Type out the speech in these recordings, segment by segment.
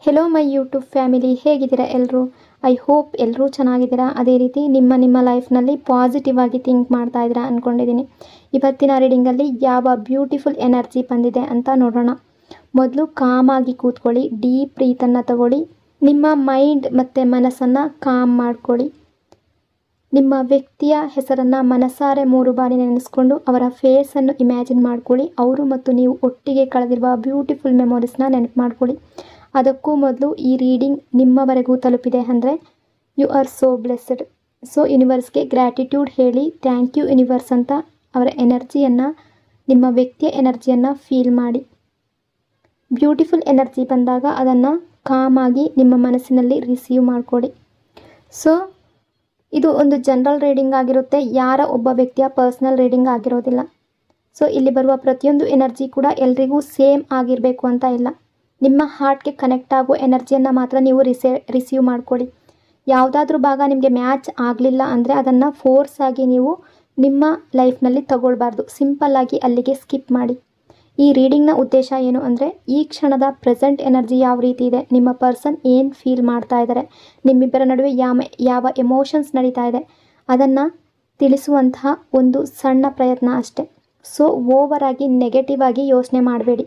Hello my YouTube family, ಹೇಗಿದ್ದೀರಾ ಎಲ್ಲರೂ? I hope ಎಲ್ಲರೂ ಚೆನ್ನಾಗಿದ್ದೀರಾ. ಅದೇ ರೀತಿ ನಿಮ್ಮ ಲೈಫ್ನಲ್ಲಿ ಪಾಸಿಟಿವ್ ಆಗಿ ಥಿಂಕ್ ಮಾಡ್ತಾ ಇದ್ದೀರಾ ಅಂದ್ಕೊಂಡಿದ್ದೀನಿ. ಇವತ್ತಿನ ರೀಡಿಂಗಲ್ಲಿ ಯಾವ ಬ್ಯೂಟಿಫುಲ್ ಎನರ್ಜಿ ಬಂದಿದೆ ಅಂತ ನೋಡೋಣ. ಮೊದಲು ಕಾಮಾಗಿ ಕೂತ್ಕೊಳ್ಳಿ, ಡೀಪ್ ಬ್ರೀತನ್ನು ತಗೊಳ್ಳಿ, ನಿಮ್ಮ ಮೈಂಡ್ ಮತ್ತು ಮನಸ್ಸನ್ನು ಕಾಮ್ ಮಾಡ್ಕೊಳ್ಳಿ. ನಿಮ್ಮ ವ್ಯಕ್ತಿಯ ಹೆಸರನ್ನು ಮನಸಾರೆ 3 ಬಾರಿ ನೆನೆಸ್ಕೊಂಡು ಅವರ ಫೇಸನ್ನು ಇಮ್ಯಾಜಿನ್ ಮಾಡ್ಕೊಳ್ಳಿ. ಅವರು ಮತ್ತು ನೀವು ಒಟ್ಟಿಗೆ ಕಳೆದಿರುವ ಬ್ಯೂಟಿಫುಲ್ ಮೆಮೊರೀಸ್ನ ನೆನಪು ಮಾಡ್ಕೊಳ್ಳಿ. ಅದಕ್ಕೂ ಮೊದಲು ಈ ರೀಡಿಂಗ್ ನಿಮ್ಮವರೆಗೂ ತಲುಪಿದೆ ಅಂದರೆ you are so blessed. So ಯೂನಿವರ್ಸ್ಗೆ ಗ್ರ್ಯಾಟಿಟ್ಯೂಡ್ ಹೇಳಿ, ಥ್ಯಾಂಕ್ ಯು ಯೂನಿವರ್ಸ್ ಅಂತ ಅವರ ಎನರ್ಜಿಯನ್ನು, ನಿಮ್ಮ ವ್ಯಕ್ತಿಯ ಎನರ್ಜಿಯನ್ನು ಫೀಲ್ ಮಾಡಿ. ಬ್ಯೂಟಿಫುಲ್ ಎನರ್ಜಿ ಬಂದಾಗ ಅದನ್ನು ಕಾಮಾಗಿ ನಿಮ್ಮ ಮನಸ್ಸಿನಲ್ಲಿ ರಿಸೀವ್ ಮಾಡಿಕೊಡಿ. ಸೊ ಇದು ಒಂದು ಜನರಲ್ ರೀಡಿಂಗ್ ಆಗಿರುತ್ತೆ, ಯಾರ ಒಬ್ಬ ವ್ಯಕ್ತಿಯ ಪರ್ಸ್ನಲ್ ರೀಡಿಂಗ್ ಆಗಿರೋದಿಲ್ಲ. ಸೊ ಇಲ್ಲಿ ಬರುವ ಪ್ರತಿಯೊಂದು ಎನರ್ಜಿ ಕೂಡ ಎಲ್ರಿಗೂ ಸೇಮ್ ಆಗಿರಬೇಕು ಅಂತ ಇಲ್ಲ. ನಿಮ್ಮ ಹಾರ್ಟ್ಗೆ ಕನೆಕ್ಟ್ ಆಗೋ ಎನರ್ಜಿಯನ್ನು ಮಾತ್ರ ನೀವು ರಿಸೀವ್ ಮಾಡ್ಕೊಳ್ಳಿ. ಯಾವುದಾದ್ರೂ ಭಾಗ ನಿಮಗೆ ಮ್ಯಾಚ್ ಆಗಲಿಲ್ಲ ಅಂದರೆ ಅದನ್ನು ಫೋರ್ಸ್ ಆಗಿ ನೀವು ನಿಮ್ಮ ಲೈಫ್ನಲ್ಲಿ ತಗೊಳ್ಬಾರ್ದು. ಸಿಂಪಲ್ಲಾಗಿ ಅಲ್ಲಿಗೆ ಸ್ಕಿಪ್ ಮಾಡಿ. ಈ ರೀಡಿಂಗ್ನ ಉದ್ದೇಶ ಏನು ಅಂದರೆ, ಈ ಕ್ಷಣದ ಪ್ರೆಸೆಂಟ್ ಎನರ್ಜಿ ಯಾವ ರೀತಿ ಇದೆ, ನಿಮ್ಮ ಪರ್ಸನ್ ಏನು ಫೀಲ್ ಮಾಡ್ತಾ ಇದ್ದಾರೆ, ನಿಮ್ಮಿಬ್ಬರ ನಡುವೆ ಯಾವ ಎಮೋಷನ್ಸ್ ನಡೀತಾ ಇದೆ ಅದನ್ನು ತಿಳಿಸುವಂತಹ ಒಂದು ಸಣ್ಣ ಪ್ರಯತ್ನ ಅಷ್ಟೆ. ಸೊ ಓವರ್ ಆಗಿ ನೆಗೆಟಿವ್ ಆಗಿ ಯೋಚನೆ ಮಾಡಬೇಡಿ.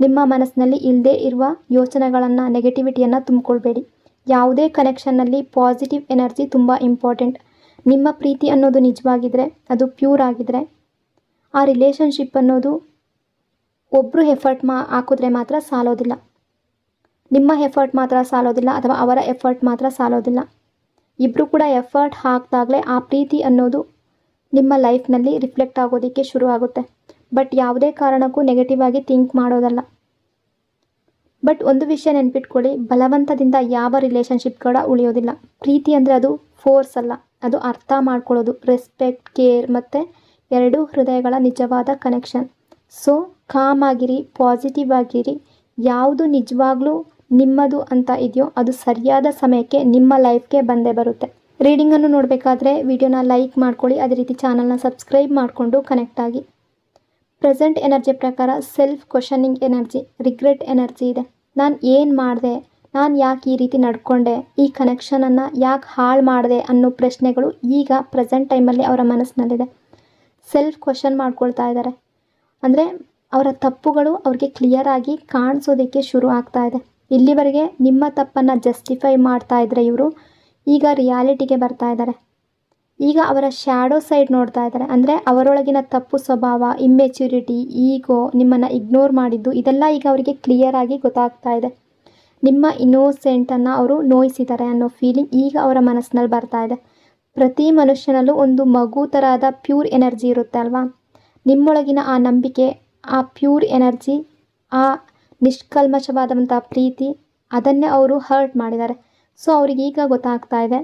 ನಿಮ್ಮ ಮನಸ್ಸಿನಲ್ಲಿ ಇಲ್ಲದೇ ಇರುವ ಯೋಚನೆಗಳನ್ನು, ನೆಗೆಟಿವಿಟಿಯನ್ನು ತುಂಬಿಕೊಳ್ಬೇಡಿ. ಯಾವುದೇ ಕನೆಕ್ಷನ್ನಲ್ಲಿ ಪಾಸಿಟಿವ್ ಎನರ್ಜಿ ತುಂಬ ಇಂಪಾರ್ಟೆಂಟ್. ನಿಮ್ಮ ಪ್ರೀತಿ ಅನ್ನೋದು ನಿಜವಾಗಿದ್ದರೆ, ಅದು ಪ್ಯೂರ್ ಆಗಿದ್ದರೆ, ಆ ರಿಲೇಷನ್ಶಿಪ್ ಅನ್ನೋದು ಒಬ್ಬರು ಎಫರ್ಟ್ ಹಾಕಿದ್ರೆ ಮಾತ್ರ ಸಾಲೋದಿಲ್ಲ. ನಿಮ್ಮ ಎಫರ್ಟ್ ಮಾತ್ರ ಸಾಲೋದಿಲ್ಲ ಅಥವಾ ಅವರ ಎಫರ್ಟ್ ಮಾತ್ರ ಸಾಲೋದಿಲ್ಲ. ಇಬ್ಬರು ಕೂಡ ಎಫರ್ಟ್ ಹಾಕಿದಾಗಲೇ ಆ ಪ್ರೀತಿ ಅನ್ನೋದು ನಿಮ್ಮ ಲೈಫ್ನಲ್ಲಿ ರಿಫ್ಲೆಕ್ಟ್ ಆಗೋದಕ್ಕೆ ಶುರು ಆಗುತ್ತೆ. ಬಟ್ ಯಾವುದೇ ಕಾರಣಕ್ಕೂ ನೆಗೆಟಿವ್ ಆಗಿ ಥಿಂಕ್ ಮಾಡೋದಲ್ಲ. ಬಟ್ ಒಂದು ವಿಷಯ ನೆನ್ಪಿಟ್ಕೊಳ್ಳಿ, ಬಲವಂತದಿಂದ ಯಾವ ರಿಲೇಷನ್ಶಿಪ್ ಕೂಡ ಉಳಿಯೋದಿಲ್ಲ. ಪ್ರೀತಿ ಅಂದರೆ ಅದು ಫೋರ್ಸ್ ಅಲ್ಲ, ಅದು ಅರ್ಥ ಮಾಡ್ಕೊಳ್ಳೋದು, ರೆಸ್ಪೆಕ್ಟ್, ಕೇರ್ ಮತ್ತು 2 ಹೃದಯಗಳ ನಿಜವಾದ ಕನೆಕ್ಷನ್. ಸೊ ಕಾಮ್ ಆಗಿರಿ, ಪಾಸಿಟಿವ್ ಆಗಿರಿ. ಯಾವುದು ನಿಜವಾಗ್ಲೂ ನಿಮ್ಮದು ಅಂತ ಇದೆಯೋ ಅದು ಸರಿಯಾದ ಸಮಯಕ್ಕೆ ನಿಮ್ಮ ಲೈಫ್ಗೆ ಬಂದೇ ಬರುತ್ತೆ. ರೀಡಿಂಗನ್ನು ನೋಡಬೇಕಾದ್ರೆ ವಿಡಿಯೋನ ಲೈಕ್ ಮಾಡ್ಕೊಳ್ಳಿ, ಅದೇ ರೀತಿ ಚಾನಲ್ನ ಸಬ್ಸ್ಕ್ರೈಬ್ ಮಾಡಿಕೊಂಡು ಕನೆಕ್ಟ್ ಆಗಿ. ಪ್ರೆಸೆಂಟ್ ಎನರ್ಜಿ ಪ್ರಕಾರ self questioning energy, regret energy ಇದೆ. ನಾನು ಏನು ಮಾಡಿದೆ, ನಾನು ಯಾಕೆ ಈ ರೀತಿ ನಡ್ಕೊಂಡೆ, ಈ ಕನೆಕ್ಷನನ್ನು ಯಾಕೆ ಹಾಳು ಮಾಡಿದೆ ಅನ್ನೋ ಪ್ರಶ್ನೆಗಳು ಈಗ ಪ್ರೆಸೆಂಟ್ ಟೈಮಲ್ಲಿ ಅವರ ಮನಸ್ಸಿನಲ್ಲಿದೆ. ಸೆಲ್ಫ್ ಕ್ವಶನ್ ಮಾಡ್ಕೊಳ್ತಾ ಇದ್ದಾರೆ. ಅಂದರೆ ಅವರ ತಪ್ಪುಗಳು ಅವ್ರಿಗೆ ಕ್ಲಿಯರ್ ಆಗಿ ಕಾಣಿಸೋದಕ್ಕೆ ಶುರು ಆಗ್ತಾ ಇದೆ. ಇಲ್ಲಿವರೆಗೆ ನಿಮ್ಮ ತಪ್ಪನ್ನು ಜಸ್ಟಿಫೈ ಮಾಡ್ತಾ ಇದ್ದರೆ ಇವರು ಈಗ ರಿಯಾಲಿಟಿಗೆ ಬರ್ತಾ ಇದ್ದಾರೆ. ಈಗ ಅವರ ಶ್ಯಾಡೋ ಸೈಡ್ ನೋಡ್ತಾ ಇದ್ದಾರೆ. ಅಂದರೆ ಅವರೊಳಗಿನ ತಪ್ಪು ಸ್ವಭಾವ, ಇಮ್ಮೆಚ್ಯೂರಿಟಿ, ಈಗೋ, ನಿಮ್ಮನ್ನು ಇಗ್ನೋರ್ ಮಾಡಿದ್ದು, ಇದೆಲ್ಲ ಈಗ ಅವರಿಗೆ ಕ್ಲಿಯರ್ ಆಗಿ ಗೊತ್ತಾಗ್ತಾ ಇದೆ. ನಿಮ್ಮ ಇನ್ನೋಸೆಂಟನ್ನು ಅವರು ನೋಯಿಸಿದ್ದಾರೆ ಅನ್ನೋ ಫೀಲಿಂಗ್ ಈಗ ಅವರ ಮನಸ್ಸಿನಲ್ಲಿ ಬರ್ತಾ ಇದೆ. ಪ್ರತಿ ಮನುಷ್ಯನಲ್ಲೂ ಒಂದು ಮಗು ಥರದ ಪ್ಯೂರ್ ಎನರ್ಜಿ ಇರುತ್ತೆ ಅಲ್ವಾ? ನಿಮ್ಮೊಳಗಿನ ಆ ನಂಬಿಕೆ, ಆ ಪ್ಯೂರ್ ಎನರ್ಜಿ, ಆ ನಿಷ್ಕಲ್ಮಶವಾದಂಥ ಪ್ರೀತಿ, ಅದನ್ನೇ ಅವರು ಹರ್ಟ್ ಮಾಡಿದ್ದಾರೆ. ಸೊ ಅವ್ರಿಗೀಗ ಗೊತ್ತಾಗ್ತಾ ಇದೆ.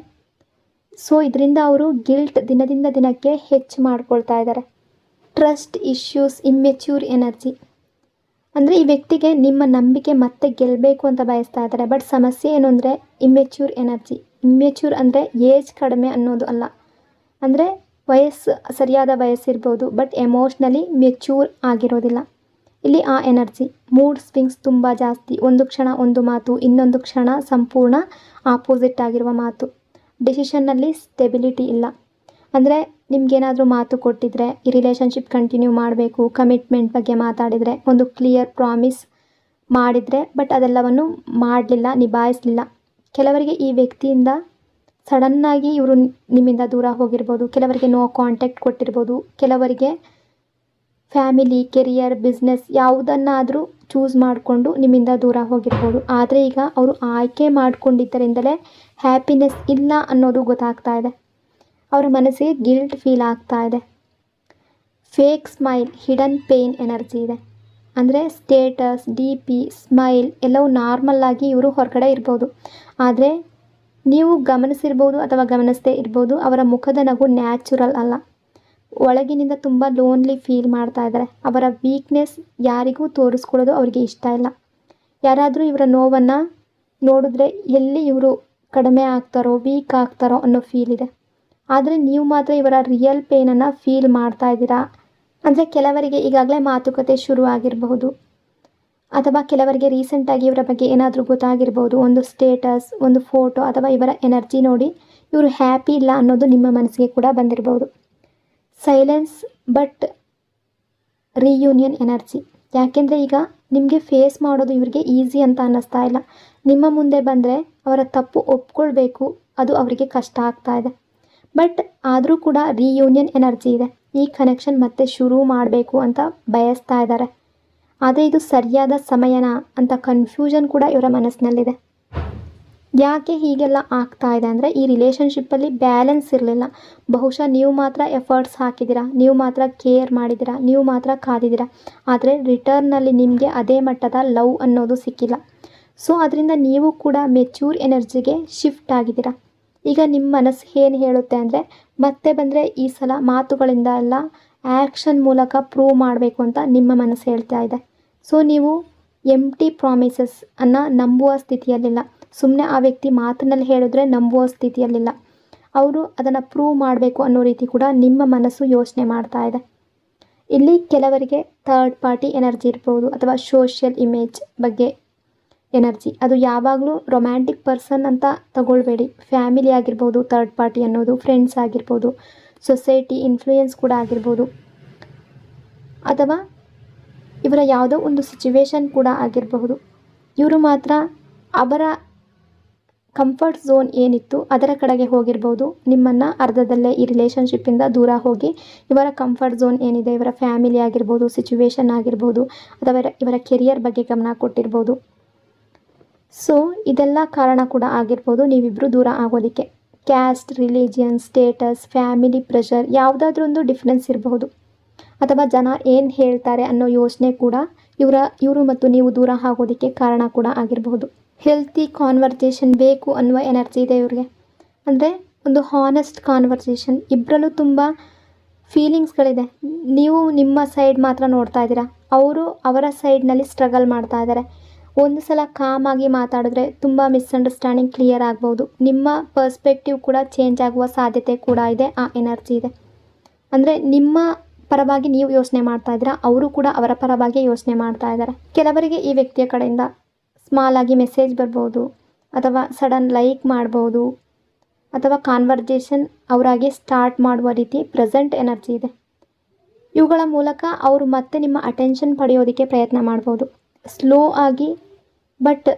ಸೊ ಇದರಿಂದ ಅವರು ಗಿಲ್ಟ್ ದಿನದಿಂದ ದಿನಕ್ಕೆ ಹೆಚ್ಚು ಮಾಡ್ಕೊಳ್ತಾ ಇದ್ದಾರೆ. Trust issues, immature energy. ಅಂದರೆ ಈ ವ್ಯಕ್ತಿಗೆ ನಿಮ್ಮ ನಂಬಿಕೆ ಮತ್ತೆ ಗೆಲ್ಲಬೇಕು ಅಂತ ಬಯಸ್ತಾ ಇದ್ದಾರೆ. ಬಟ್ ಸಮಸ್ಯೆ ಏನು ಅಂದರೆ ಇಮ್ಮೆಚ್ಯೂರ್ ಎನರ್ಜಿ. ಇಮ್ಮೆಚ್ಯೂರ್ ಅಂದರೆ ಏಜ್ ಕಡಿಮೆ ಅನ್ನೋದು ಅಲ್ಲ. ಅಂದರೆ ಸರಿಯಾದ ವಯಸ್ಸಿರ್ಬೋದು, ಬಟ್ ಎಮೋಷ್ನಲಿ ಮೆಚ್ಯೂರ್ ಆಗಿರೋದಿಲ್ಲ. ಇಲ್ಲಿ ಆ ಎನರ್ಜಿ, ಮೂಡ್ ಸ್ವಿಂಗ್ಸ್ ತುಂಬ ಜಾಸ್ತಿ. ಒಂದು ಕ್ಷಣ ಒಂದು ಮಾತು, ಇನ್ನೊಂದು ಕ್ಷಣ ಸಂಪೂರ್ಣ ಆಪೋಸಿಟ್ ಆಗಿರುವ ಮಾತು. ಡಿಸಿಷನ್ನಲ್ಲಿ ಸ್ಟೆಬಿಲಿಟಿ ಇಲ್ಲ. ಅಂದರೆ ನಿಮಗೇನಾದರೂ ಮಾತು ಕೊಟ್ಟಿದ್ರೆ, ಈ ರಿಲೇಷನ್ಶಿಪ್ ಕಂಟಿನ್ಯೂ ಮಾಡಬೇಕು, ಕಮಿಟ್ಮೆಂಟ್ ಬಗ್ಗೆ ಮಾತಾಡಿದರೆ, ಒಂದು ಕ್ಲಿಯರ್ ಪ್ರಾಮಿಸ್ ಮಾಡಿದರೆ, ಬಟ್ ಅದೆಲ್ಲವನ್ನು ಮಾಡಲಿಲ್ಲ, ನಿಭಾಯಿಸಲಿಲ್ಲ. ಕೆಲವರಿಗೆ ಈ ವ್ಯಕ್ತಿಯಿಂದ ಸಡನ್ನಾಗಿ ಇವರು ನಿಮ್ಮಿಂದ ದೂರ ಹೋಗಿರ್ಬೋದು, ಕೆಲವರಿಗೆ ನೋ ಕಾಂಟ್ಯಾಕ್ಟ್ ಕೊಟ್ಟಿರ್ಬೋದು, ಕೆಲವರಿಗೆ ಫ್ಯಾಮಿಲಿ, ಕೆರಿಯರ್, ಬಿಸ್ನೆಸ್ ಯಾವುದನ್ನಾದರೂ ಚೂಸ್ ಮಾಡಿಕೊಂಡು ನಿಮ್ಮಿಂದ ದೂರ ಹೋಗಿರ್ಬೋದು. ಆದರೆ ಈಗ ಅವರು ಆಯ್ಕೆ ಮಾಡಿಕೊಂಡಿದ್ದರಿಂದಲೇ ಹ್ಯಾಪಿನೆಸ್ ಇಲ್ಲ ಅನ್ನೋದು ಗೊತ್ತಾಗ್ತಾ ಇದೆ. ಅವರ ಮನಸ್ಸಿಗೆ ಗಿಲ್ಟ್ ಫೀಲ್ ಆಗ್ತಾ ಇದೆ. Fake smile, hidden pain energy ಇದೆ. ಅಂದರೆ ಸ್ಟೇಟಸ್, DP, ಸ್ಮೈಲ್ ಎಲ್ಲವೂ ನಾರ್ಮಲ್ಲಾಗಿ ಇವರು ಹೊರಗಡೆ ಇರ್ಬೋದು. ಆದರೆ ನೀವು ಗಮನಿಸಿರ್ಬೋದು ಅಥವಾ ಗಮನಿಸದೇ ಇರ್ಬೋದು, ಅವರ ಮುಖದ ನಗು ನ್ಯಾಚುರಲ್ ಅಲ್ಲ. ಒಳಗಿನಿಂದ ತುಂಬ ಲೋನ್ಲಿ ಫೀಲ್ ಮಾಡ್ತಾ ಇದ್ದಾರೆ. ಅವರ ವೀಕ್ನೆಸ್ ಯಾರಿಗೂ ತೋರಿಸ್ಕೊಳ್ಳೋದು ಅವರಿಗೆ ಇಷ್ಟ ಇಲ್ಲ. ಯಾರಾದರೂ ಇವರ ನೋವನ್ನು ನೋಡಿದ್ರೆ ಎಲ್ಲಿ ಇವರು ಕಡಿಮೆ ಆಗ್ತಾರೋ, ವೀಕ್ ಆಗ್ತಾರೋ ಅನ್ನೋ ಫೀಲ್ ಇದೆ. ಆದರೆ ನೀವು ಮಾತ್ರ ಇವರ ರಿಯಲ್ ಪೇನನ್ನು ಫೀಲ್ ಮಾಡ್ತಾ ಇದ್ದೀರಾ. ಅಂದರೆ ಕೆಲವರಿಗೆ ಈಗಾಗಲೇ ಮಾತುಕತೆ ಶುರು ಆಗಿರಬಹುದು, ಅಥವಾ ಕೆಲವರಿಗೆ ರೀಸೆಂಟಾಗಿ ಇವರ ಬಗ್ಗೆ ಏನಾದರೂ ಗೊತ್ತಾಗಿರ್ಬೋದು. ಒಂದು ಸ್ಟೇಟಸ್, ಒಂದು ಫೋಟೋ ಅಥವಾ ಇವರ ಎನರ್ಜಿ ನೋಡಿ ಇವರು ಹ್ಯಾಪಿ ಇಲ್ಲ ಅನ್ನೋದು ನಿಮ್ಮ ಮನಸ್ಸಿಗೆ ಕೂಡ ಬಂದಿರ್ಬೋದು. Silence but reunion energy. ಯಾಕೆಂದರೆ ಈಗ ನಿಮಗೆ ಫೇಸ್ ಮಾಡೋದು ಇವರಿಗೆ ಈಸಿ ಅಂತ ಅನ್ನಿಸ್ತಾ ಇಲ್ಲ. ನಿಮ್ಮ ಮುಂದೆ ಬಂದರೆ ಅವರ ತಪ್ಪು ಒಪ್ಕೊಳ್ಬೇಕು, ಅದು ಅವರಿಗೆ ಕಷ್ಟ ಆಗ್ತಾ ಇದೆ. ಬಟ್ ಆದರೂ ಕೂಡ ರಿಯೂನಿಯನ್ ಎನರ್ಜಿ ಇದೆ. ಈ ಕನೆಕ್ಷನ್ ಮತ್ತೆ ಶುರು ಮಾಡಬೇಕು ಅಂತ ಬಯಸ್ತಾ ಇದ್ದಾರೆ. ಆದರೆ ಇದು ಸರಿಯಾದ ಸಮಯನ ಅಂತ ಕನ್ಫ್ಯೂಷನ್ ಕೂಡ ಇವರ ಮನಸ್ಸಿನಲ್ಲಿದೆ. ಯಾಕೆ ಹೀಗೆಲ್ಲ ಆಗ್ತಾ ಇದೆ ಅಂದರೆ ಈ ರಿಲೇಷನ್ಶಿಪ್ಪಲ್ಲಿ ಬ್ಯಾಲೆನ್ಸ್ ಇರಲಿಲ್ಲ. ಬಹುಶಃ ನೀವು ಮಾತ್ರ ಎಫರ್ಟ್ಸ್ ಹಾಕಿದ್ದೀರಾ, ನೀವು ಮಾತ್ರ ಕೇರ್ ಮಾಡಿದ್ದೀರಾ, ನೀವು ಮಾತ್ರ ಕಾದಿದ್ದೀರಾ. ಆದರೆ ರಿಟರ್ನಲ್ಲಿ ನಿಮಗೆ ಅದೇ ಮಟ್ಟದ ಲವ್ ಅನ್ನೋದು ಸಿಕ್ಕಿಲ್ಲ. ಸೊ ಅದರಿಂದ ನೀವು ಕೂಡ ಮೆಚ್ಯೂರ್ ಎನರ್ಜಿಗೆ ಶಿಫ್ಟ್ ಆಗಿದ್ದೀರಾ. ಈಗ ನಿಮ್ಮ ಮನಸ್ಸು ಏನು ಹೇಳುತ್ತೆ ಅಂದರೆ ಮತ್ತೆ ಬಂದರೆ ಈ ಸಲ ಮಾತುಗಳಿಂದ ಅಲ್ಲ, ಆ್ಯಕ್ಷನ್ ಮೂಲಕ ಪ್ರೂವ್ ಮಾಡಬೇಕು ಅಂತ ನಿಮ್ಮ ಮನಸ್ಸು ಹೇಳ್ತಾ ಇದೆ. ಸೊ ನೀವು ಎಂಟಿ ಪ್ರಾಮಿಸಸ್ ಅನ್ನು ನಂಬುವ ಸ್ಥಿತಿಯಲ್ಲಿಲ್ಲ. ಸುಮ್ಮನೆ ಆ ವ್ಯಕ್ತಿ ಮಾತಿನಲ್ಲಿ ಹೇಳಿದ್ರೆ ನಂಬುವ ಸ್ಥಿತಿಯಲ್ಲಿಲ್ಲ. ಅವರು ಅದನ್ನು ಪ್ರೂವ್ ಮಾಡಬೇಕು ಅನ್ನೋ ರೀತಿ ಕೂಡ ನಿಮ್ಮ ಮನಸ್ಸು ಯೋಚನೆ ಮಾಡ್ತಾ ಇದೆ. ಇಲ್ಲಿ ಕೆಲವರಿಗೆ ಥರ್ಡ್ ಪಾರ್ಟಿ ಎನರ್ಜಿ ಇರ್ಬೋದು ಅಥವಾ ಸೋಷಿಯಲ್ ಇಮೇಜ್ ಬಗ್ಗೆ ಎನರ್ಜಿ. ಅದು ಯಾವಾಗಲೂ ರೊಮ್ಯಾಂಟಿಕ್ ಪರ್ಸನ್ ಅಂತ ತಗೊಳ್ಬೇಡಿ. ಫ್ಯಾಮಿಲಿ ಆಗಿರ್ಬೋದು ಥರ್ಡ್ ಪಾರ್ಟಿ ಅನ್ನೋದು, ಫ್ರೆಂಡ್ಸ್ ಆಗಿರ್ಬೋದು, ಸೊಸೈಟಿ ಇನ್ಫ್ಲೂಯೆನ್ಸ್ ಕೂಡ ಆಗಿರ್ಬೋದು, ಅಥವಾ ಇವರ ಯಾವುದೋ ಒಂದು ಸಿಚುವೇಶನ್ ಕೂಡ ಆಗಿರಬಹುದು. ಇವರು ಮಾತ್ರ ಅವರ ಕಂಫರ್ಟ್ ಝೋನ್ ಏನಿತ್ತು ಅದರ ಕಡೆಗೆ ಹೋಗಿರ್ಬೋದು. ನಿಮ್ಮನ್ನು ಅರ್ಧದಲ್ಲೇ ಈ ರಿಲೇಷನ್ಶಿಪ್ಪಿಂದ ದೂರ ಹೋಗಿ ಇವರ ಕಂಫರ್ಟ್ ಝೋನ್ ಏನಿದೆ, ಇವರ ಫ್ಯಾಮಿಲಿ ಆಗಿರ್ಬೋದು, ಸಿಚುವೇಶನ್ ಆಗಿರ್ಬೋದು, ಅಥವಾ ಇವರ ಕೆರಿಯರ್ ಬಗ್ಗೆ ಗಮನ ಕೊಟ್ಟಿರ್ಬೋದು. ಸೊ ಇದೆಲ್ಲ ಕಾರಣ ಕೂಡ ಆಗಿರ್ಬೋದು ನೀವಿಬ್ಬರು ದೂರ ಆಗೋದಕ್ಕೆ. Caste, religion, status, family pressure, ಯಾವುದಾದ್ರೂ ಒಂದು ಡಿಫ್ರೆನ್ಸ್ ಇರಬಹುದು. ಅಥವಾ ಜನ ಏನು ಹೇಳ್ತಾರೆ ಅನ್ನೋ ಯೋಚನೆ ಕೂಡ ಇವರು ಮತ್ತು ನೀವು ದೂರ ಆಗೋದಕ್ಕೆ ಕಾರಣ ಕೂಡ ಆಗಿರಬಹುದು. ಹೆಲ್ತಿ ಕಾನ್ವರ್ಸೇಷನ್ ಬೇಕು ಅನ್ನುವ ಎನರ್ಜಿ ಇದೆ ಇವ್ರಿಗೆ. ಅಂದರೆ ಒಂದು ಹಾನೆಸ್ಟ್ ಕಾನ್ವರ್ಸೇಷನ್. ಇಬ್ಬರಲ್ಲೂ ತುಂಬ ಫೀಲಿಂಗ್ಸ್ಗಳಿದೆ. ನೀವು ನಿಮ್ಮ ಸೈಡ್ ಮಾತ್ರ ನೋಡ್ತಾ ಇದ್ದೀರಾ, ಅವರು ಅವರ ಸೈಡ್ನಲ್ಲಿ ಸ್ಟ್ರಗಲ್ ಮಾಡ್ತಾ ಇದ್ದಾರೆ. ಒಂದು ಸಲ ಕಾಮಾಗಿ ಮಾತಾಡಿದ್ರೆ ತುಂಬ ಮಿಸ್ಅಂಡರ್ಸ್ಟ್ಯಾಂಡಿಂಗ್ ಕ್ಲಿಯರ್ ಆಗ್ಬೋದು. ನಿಮ್ಮ ಪರ್ಸ್ಪೆಕ್ಟಿವ್ ಕೂಡ ಚೇಂಜ್ ಆಗುವ ಸಾಧ್ಯತೆ ಕೂಡ ಇದೆ. ಆ ಎನರ್ಜಿ ಇದೆ. ಅಂದರೆ ನಿಮ್ಮ ಪರವಾಗಿ ನೀವು ಯೋಚನೆ ಮಾಡ್ತಾ ಇದ್ದೀರಾ, ಅವರು ಕೂಡ ಅವರ ಪರವಾಗಿ ಯೋಚನೆ ಮಾಡ್ತಾ ಇದ್ದಾರೆ. ಕೆಲವರಿಗೆ ಈ ವ್ಯಕ್ತಿಯ ಕಡೆಯಿಂದ ಸ್ಮಾಲ್ ಆಗಿ ಮೆಸೇಜ್ ಬರ್ಬೋದು, ಅಥವಾ ಸಡನ್ ಲೈಕ್ ಮಾಡ್ಬೋದು, ಅಥವಾ ಕಾನ್ವರ್ಜೇಷನ್ ಅವರಾಗೆ ಸ್ಟಾರ್ಟ್ ಮಾಡುವ ರೀತಿ ಪ್ರೆಸೆಂಟ್ ಎನರ್ಜಿ ಇದೆ. ಇವುಗಳ ಮೂಲಕ ಅವರು ಮತ್ತೆ ನಿಮ್ಮ ಅಟೆನ್ಷನ್ ಪಡೆಯೋದಕ್ಕೆ ಪ್ರಯತ್ನ ಮಾಡ್ಬೋದು. ಸ್ಲೋ ಆಗಿ ಬಟ್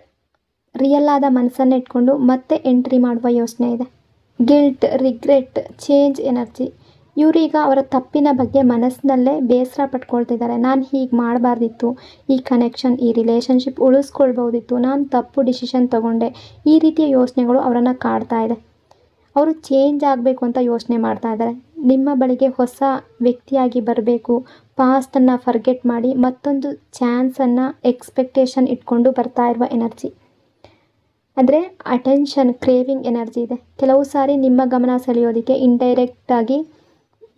ರಿಯಲ್ ಆದ ಮನಸ್ಸನ್ನು ಇಟ್ಕೊಂಡು ಮತ್ತೆ ಎಂಟ್ರಿ ಮಾಡುವ ಯೋಚನೆ ಇದೆ. Guilt, regret, change energy. ಇವರೀಗ ಅವರ ತಪ್ಪಿನ ಬಗ್ಗೆ ಮನಸ್ಸಿನಲ್ಲೇ ಬೇಸರ ಪಟ್ಕೊಳ್ತಿದ್ದಾರೆ. ನಾನು ಹೀಗೆ ಮಾಡಬಾರ್ದಿತ್ತು, ಈ ಕನೆಕ್ಷನ್, ಈ ರಿಲೇಷನ್ಶಿಪ್ ಉಳಿಸ್ಕೊಳ್ಬೋದಿತ್ತು, ನಾನು ತಪ್ಪು ಡಿಸಿಷನ್ ತೊಗೊಂಡೆ. ಈ ರೀತಿಯ ಯೋಚನೆಗಳು ಅವರನ್ನು ಕಾಡ್ತಾ ಇದೆ. ಅವರು ಚೇಂಜ್ ಆಗಬೇಕು ಅಂತ ಯೋಚನೆ ಮಾಡ್ತಾ ಇದ್ದಾರೆ. ನಿಮ್ಮ ಬಳಿಗೆ ಹೊಸ ವ್ಯಕ್ತಿಯಾಗಿ ಬರಬೇಕು, ಪಾಸ್ಟನ್ನು ಫರ್ಗೆಟ್ ಮಾಡಿ ಮತ್ತೊಂದು ಚಾನ್ಸನ್ನು ಎಕ್ಸ್ಪೆಕ್ಟೇಷನ್ ಇಟ್ಕೊಂಡು ಬರ್ತಾ ಇರುವ ಎನರ್ಜಿ. ಅಂದರೆ ಅಟೆನ್ಷನ್ ಕ್ರೇವಿಂಗ್ ಎನರ್ಜಿ ಇದೆ. ಕೆಲವು ಸಾರಿ ನಿಮ್ಮ ಗಮನ ಸೆಳೆಯೋದಕ್ಕೆ ಇಂಡೈರೆಕ್ಟಾಗಿ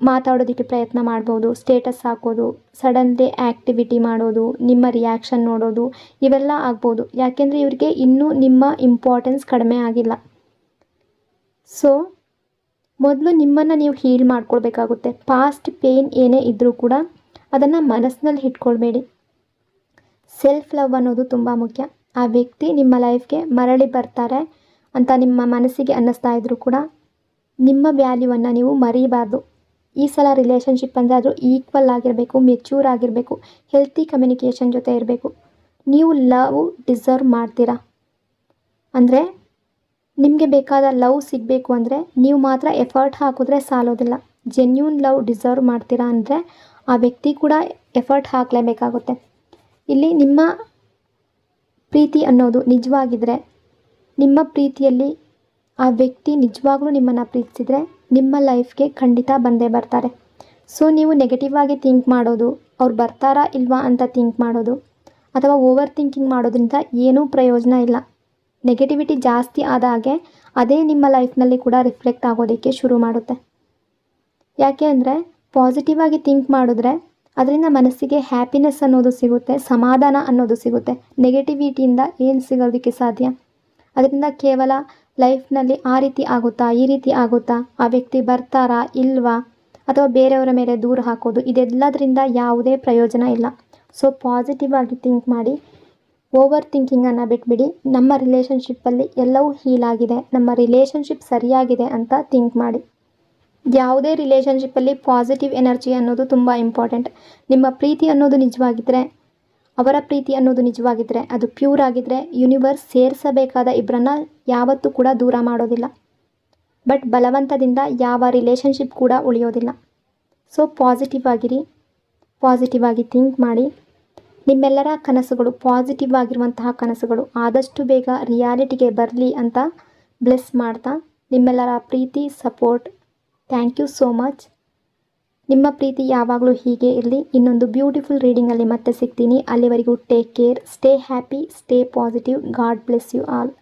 ಮಾತಾಡೋದಕ್ಕೆ ಪ್ರಯತ್ನ ಮಾಡ್ಬೋದು. ಸ್ಟೇಟಸ್ ಹಾಕೋದು, ಸಡನ್ಲಿ ಆ್ಯಕ್ಟಿವಿಟಿ ಮಾಡೋದು, ನಿಮ್ಮ ರಿಯಾಕ್ಷನ್ ನೋಡೋದು, ಇವೆಲ್ಲ ಆಗ್ಬೋದು. ಯಾಕೆಂದರೆ ಇವರಿಗೆ ಇನ್ನೂ ನಿಮ್ಮ ಇಂಪಾರ್ಟೆನ್ಸ್ ಕಡಿಮೆ ಆಗಿಲ್ಲ. ಸೊ ಮೊದಲು ನಿಮ್ಮನ್ನು ನೀವು ಹೀಲ್ ಮಾಡ್ಕೊಳ್ಬೇಕಾಗುತ್ತೆ. ಪಾಸ್ಟ್ ಪೇಯ್ನ್ ಏನೇ ಇದ್ದರೂ ಕೂಡ ಅದನ್ನು ಮನಸ್ಸಿನಲ್ಲಿ ಇಟ್ಕೊಳ್ಬೇಡಿ. ಸೆಲ್ಫ್ ಲವ್ ಅನ್ನೋದು ತುಂಬ ಮುಖ್ಯ. ಆ ವ್ಯಕ್ತಿ ನಿಮ್ಮ ಲೈಫ್ಗೆ ಮರಳಿ ಬರ್ತಾರೆ ಅಂತ ನಿಮ್ಮ ಮನಸ್ಸಿಗೆ ಅನ್ನಿಸ್ತಾ ಇದ್ದರೂ ಕೂಡ ನಿಮ್ಮ ವ್ಯಾಲ್ಯೂವನ್ನು ನೀವು ಮರೀಬಾರ್ದು. ಈ ಸಲ ರಿಲೇಷನ್ಶಿಪ್ ಅಂದರೆ ಅದು ಈಕ್ವಲ್ ಆಗಿರಬೇಕು, ಮೆಚ್ಯೂರ್ ಆಗಿರಬೇಕು, ಹೆಲ್ತಿ ಕಮ್ಯುನಿಕೇಷನ್ ಜೊತೆ ಇರಬೇಕು. ನೀವು ಲವ್ ಡಿಸರ್ವ್ ಮಾಡ್ತೀರಾ. ಅಂದರೆ ನಿಮಗೆ ಬೇಕಾದ ಲವ್ ಸಿಗಬೇಕು ಅಂದರೆ ನೀವು ಮಾತ್ರ ಎಫರ್ಟ್ ಹಾಕಿದ್ರೆ ಸಾಲೋದಿಲ್ಲ. ಜೆನ್ಯೂನ್ ಲವ್ ಡಿಸರ್ವ್ ಮಾಡ್ತೀರಾ ಅಂದರೆ ಆ ವ್ಯಕ್ತಿ ಕೂಡ ಎಫರ್ಟ್ ಹಾಕಲೇಬೇಕಾಗುತ್ತೆ. ಇಲ್ಲಿ ನಿಮ್ಮ ಪ್ರೀತಿ ಅನ್ನೋದು ನಿಜವಾಗಿದ್ದರೆ, ನಿಮ್ಮ ಪ್ರೀತಿಯಲ್ಲಿ ಆ ವ್ಯಕ್ತಿ ನಿಜವಾಗ್ಲೂ ನಿಮ್ಮನ್ನು ಪ್ರೀತಿಸಿದರೆ ನಿಮ್ಮ ಲೈಫ್ಗೆ ಖಂಡಿತ ಬಂದೇ ಬರ್ತಾರೆ. ಸೊ ನೀವು ನೆಗೆಟಿವ್ ಆಗಿ ಥಿಂಕ್ ಮಾಡೋದು, ಅವ್ರು ಬರ್ತಾರಾ ಇಲ್ವಾ ಅಂತ ಥಿಂಕ್ ಮಾಡೋದು, ಅಥವಾ ಓವರ್ ಥಿಂಕಿಂಗ್ ಮಾಡೋದ್ರಿಂದ ಏನೂ ಪ್ರಯೋಜನ ಇಲ್ಲ. ನೆಗೆಟಿವಿಟಿ ಜಾಸ್ತಿ ಆದ ಹಾಗೆ ಅದೇ ನಿಮ್ಮ ಲೈಫ್ನಲ್ಲಿ ಕೂಡ ರಿಫ್ಲೆಕ್ಟ್ ಆಗೋದಕ್ಕೆ ಶುರು ಮಾಡುತ್ತೆ. ಯಾಕೆ ಅಂದರೆ ಪಾಸಿಟಿವ್ ಆಗಿ ಥಿಂಕ್ ಮಾಡಿದ್ರೆ ಅದರಿಂದ ಮನಸ್ಸಿಗೆ ಹ್ಯಾಪಿನೆಸ್ ಅನ್ನೋದು ಸಿಗುತ್ತೆ, ಸಮಾಧಾನ ಅನ್ನೋದು ಸಿಗುತ್ತೆ. ನೆಗೆಟಿವಿಟಿಯಿಂದ ಏನು ಸಿಗೋದಕ್ಕೆ ಸಾಧ್ಯ? ಅದರಿಂದ ಕೇವಲ ಲೈಫ್ನಲ್ಲಿ ಆ ರೀತಿ ಆಗುತ್ತಾ, ಈ ರೀತಿ ಆಗುತ್ತಾ, ಆ ವ್ಯಕ್ತಿ ಬರ್ತಾರಾ ಇಲ್ವಾ, ಅಥವಾ ಬೇರೆಯವರ ಮೇಲೆ ದೂರ ಹಾಕೋದು, ಇದೆಲ್ಲದರಿಂದ ಯಾವುದೇ ಪ್ರಯೋಜನ ಇಲ್ಲ. ಸೊ ಪಾಸಿಟಿವ್ ಆಗಿ ಥಿಂಕ್ ಮಾಡಿ. ಓವರ್ ಥಿಂಕಿಂಗನ್ನು ಬಿಟ್ಬಿಡಿ. ನಮ್ಮ ರಿಲೇಷನ್ಶಿಪ್ಪಲ್ಲಿ ಎಲ್ಲವೂ ಹೀಲ್ ಆಗಿದೆ, ನಮ್ಮ ರಿಲೇಷನ್ಶಿಪ್ ಸರಿಯಾಗಿದೆ ಅಂತ ಥಿಂಕ್ ಮಾಡಿ. ಯಾವುದೇ ರಿಲೇಷನ್ಶಿಪ್ಪಲ್ಲಿ ಪಾಸಿಟಿವ್ ಎನರ್ಜಿ ಅನ್ನೋದು ತುಂಬ ಇಂಪಾರ್ಟೆಂಟ್. ನಿಮ್ಮ ಪ್ರೀತಿ ಅನ್ನೋದು ನಿಜವಾಗಿದ್ದರೆ, ಅವರ ಪ್ರೀತಿ ಅನ್ನೋದು ನಿಜವಾಗಿದ್ದರೆ, ಅದು ಪ್ಯೂರ್ ಆಗಿದ್ದರೆ ಯೂನಿವರ್ಸ್ ಸೇರಿಸಬೇಕಾದ ಇಬ್ಬರನ್ನ ಯಾವತ್ತೂ ಕೂಡ ದೂರ ಮಾಡೋದಿಲ್ಲ. ಬಟ್ ಬಲವಂತದಿಂದ ಯಾವ ರಿಲೇಷನ್ಶಿಪ್ ಕೂಡ ಉಳಿಯೋದಿಲ್ಲ. ಸೊ ಪಾಸಿಟಿವ್ ಆಗಿರಿ, ಪಾಸಿಟಿವ್ ಆಗಿ ಥಿಂಕ್ ಮಾಡಿ. ನಿಮ್ಮೆಲ್ಲರ ಕನಸುಗಳು, ಪಾಸಿಟಿವ್ ಆಗಿರುವಂತಹ ಕನಸುಗಳು ಆದಷ್ಟು ಬೇಗ ರಿಯಾಲಿಟಿಗೆ ಬರಲಿ ಅಂತ ಬ್ಲೆಸ್ ಮಾಡ್ತಾ, ನಿಮ್ಮೆಲ್ಲರ ಪ್ರೀತಿ, support, thank you so much. ನಿಮ್ಮ ಪ್ರೀತಿ ಯಾವಾಗಲೂ ಹೀಗೆ ಇರಲಿ. ಇನ್ನೊಂದು ಬ್ಯೂಟಿಫುಲ್ ರೀಡಿಂಗಲ್ಲಿ ಮತ್ತೆ ಸಿಗ್ತೀನಿ. ಅಲ್ಲಿವರೆಗೂ take care, stay happy, stay positive. God bless you all.